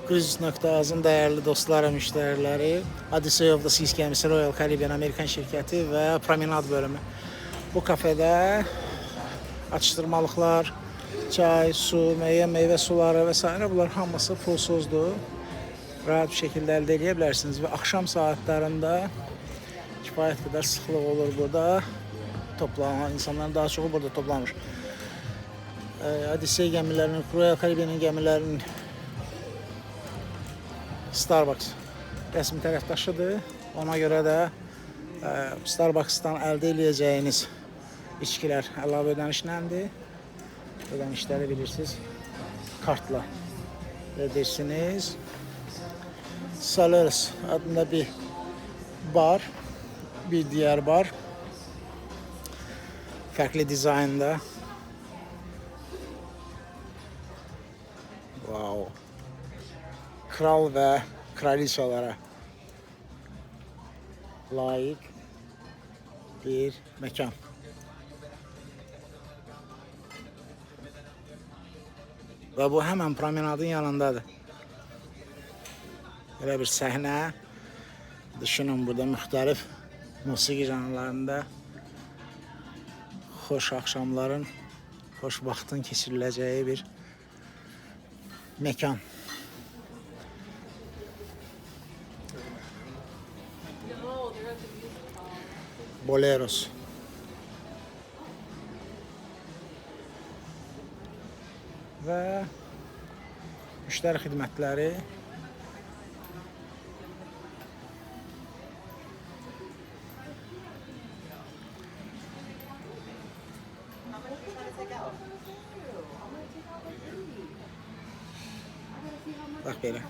Cruise.az-ın dəyərli dostları, müştəriləri, Odyssey of the Seas gəmisi, Royal Caribbean Amerikan şirkəti və Promenad bölümü. Bu kafedə atışdırmalıqlar, çay, su, meyvə suları və s. bunlar hamısı pulsuzdur. Rahat bir şəkildə əldə edə bilərsiniz və axşam saatlarında kifayət qədər sıxlıq olur burada. Toplanan insanların daha çoxu burada toplanır. Odyssey gəmilərinin, Royal Caribbean gəmilərinin Starbucks rəsmi tərəfdaşıdır. Ona görə də Starbucks'tan əldə edəcəyiniz içkilər əlavə ödənişləndir. Ödənişləri bilirsiniz, kartla edirsiniz. Solaris adında bir bar, bir diğer bar. Fərqli dizaynda. Wow. Kral və kraliçalara layiq bir məkan. Və bu həmən promenadın yanındadır. Belə bir səhnə. Düşünün, burada müxtəlif musiqi janrlarında xoş axşamların, xoş vaxtın keçiriləcəyi bir məkan. Boleros. Və müştəri xidmətləri. Bax belə.